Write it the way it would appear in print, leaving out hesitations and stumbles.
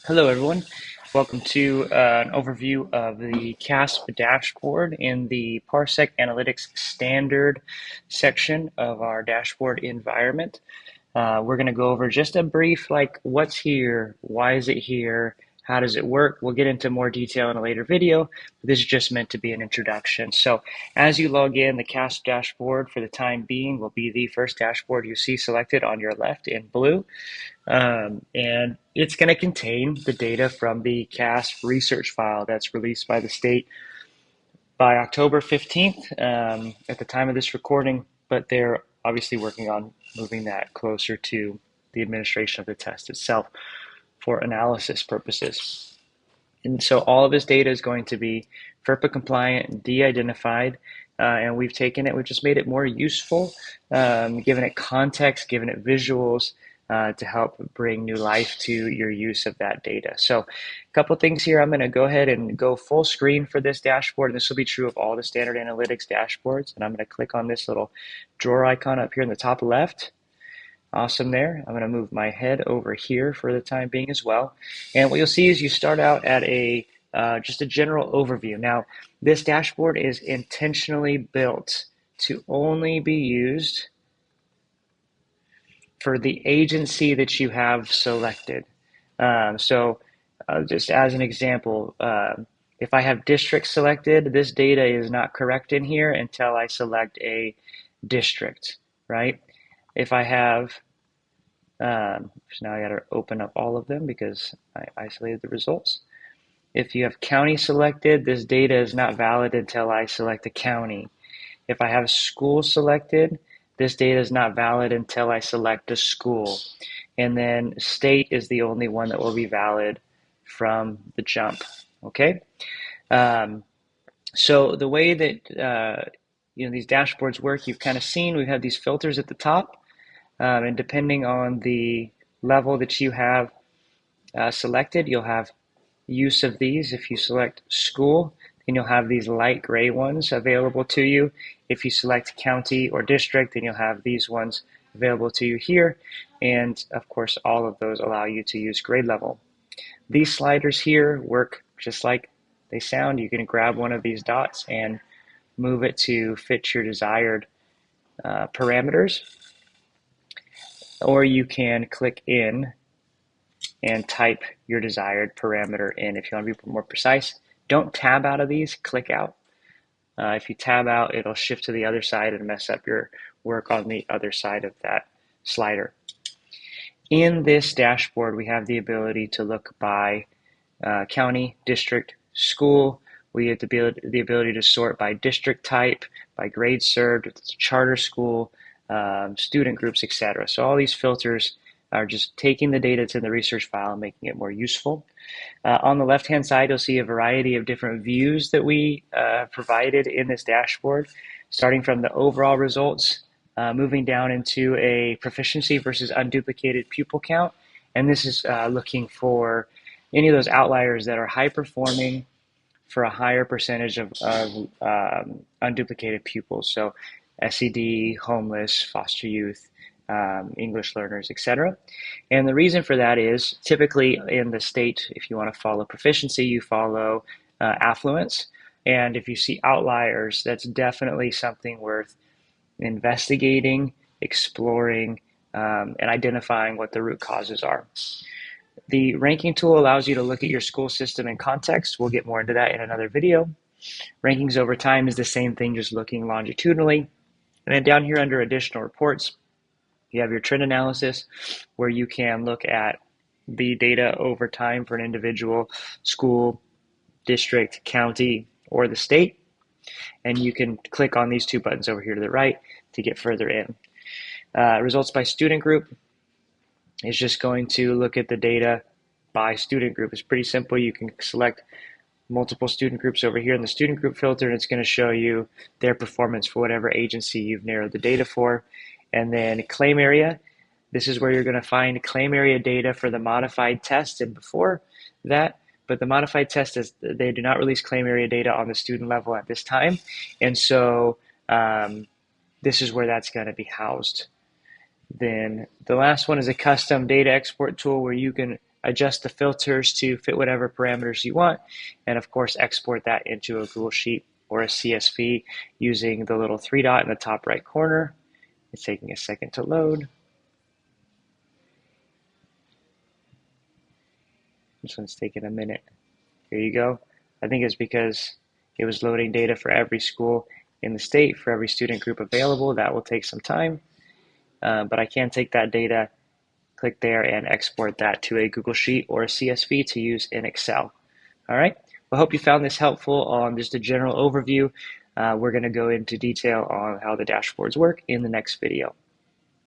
Hello, everyone. Welcome to an overview of the CAASPP dashboard in the Parsec Analytics Standard section of our dashboard environment. We're going to go over just a brief, like, what's here, why is it here, how does it work? We'll get into more detail in a later video, but this is just meant to be an introduction. So as you log in, the CAASPP dashboard for the time being will be the first dashboard you see selected on your left in blue. And it's going to contain the data from the CAASPP research file that's released by the state by October 15th at the time of this recording, but they're obviously working on moving that closer to the administration of the test itself for analysis purposes. And so all of this data is going to be FERPA compliant, de-identified, and we've just made it more useful, given it context, given it visuals, to help bring new life to your use of that data. So a couple things here. I'm going to go ahead and go full screen for this dashboard. And this will be true of all the standard analytics dashboards. And I'm going to click on this little drawer icon up here in the top left. Awesome there. I'm going to move my head over here for the time being as well. And what you'll see is you start out at just a general overview. Now, this dashboard is intentionally built to only be used for the agency that you have selected. Just as an example, if I have district selected, this data is not correct in here until I select a district, right? If I have, so now I got to open up all of them because I isolated the results. If you have county selected, this data is not valid until I select a county. If I have school selected, this data is not valid until I select a school. And then state is the only one that will be valid from the jump, okay? So the way that these dashboards work, you've kind of seen, we have these filters at the top, and depending on the level that you have selected, you'll have use of these. If you select school, then you'll have these light gray ones available to you. If you select county or district, then you'll have these ones available to you here. And of course, all of those allow you to use grade level. These sliders here work just like they sound. You can grab one of these dots and move it to fit your desired parameters, or you can click in and type your desired parameter in if you want to be more precise. Don't tab out of these, click out. If you tab out, it'll shift to the other side and mess up your work on the other side of that slider. In this dashboard, we have the ability to look by county, district, school. We have the ability to sort by district type, by grade served, if it's a charter school, student groups, etc. So all these filters are just taking the data to the research file and making it more useful. On the left-hand side, you'll see a variety of different views that we provided in this dashboard, starting from the overall results, moving down into a proficiency versus unduplicated pupil count. And this is looking for any of those outliers that are high performing for a higher percentage of unduplicated pupils. So SED, homeless, foster youth, English learners, etc. And the reason for that is typically in the state, if you want to follow proficiency, you follow affluence. And if you see outliers, that's definitely something worth investigating, exploring, and identifying what the root causes are. The ranking tool allows you to look at your school system in context. We'll get more into that in another video. Rankings over time is the same thing, just looking longitudinally. And then down here under additional reports, you have your trend analysis, where you can look at the data over time for an individual school, district, county, or the state. And you can click on these two buttons over here to the right to get further in. Results by student group is just going to look at the data by student group. It's pretty simple. You can select multiple student groups over here in the student group filter, and it's going to show you their performance for whatever agency you've narrowed the data for. And then claim area, this is where you're going to find claim area data for the modified test and before that. But the modified test, they do not release claim area data on the student level at this time. And so this is where that's going to be housed. Then the last one is a custom data export tool where you can adjust the filters to fit whatever parameters you want, and of course export that into a Google Sheet or a CSV using the little three dot in the top right corner. It's taking a second to load. This one's taking a minute. Here you go. I think it's because it was loading data for every school in the state, for every student group available. That will take some time, but I can take that data, click there, and export that to a Google Sheet or a CSV to use in Excel. All right. Well, I hope you found this helpful on just a general overview. We're going to go into detail on how the dashboards work in the next video.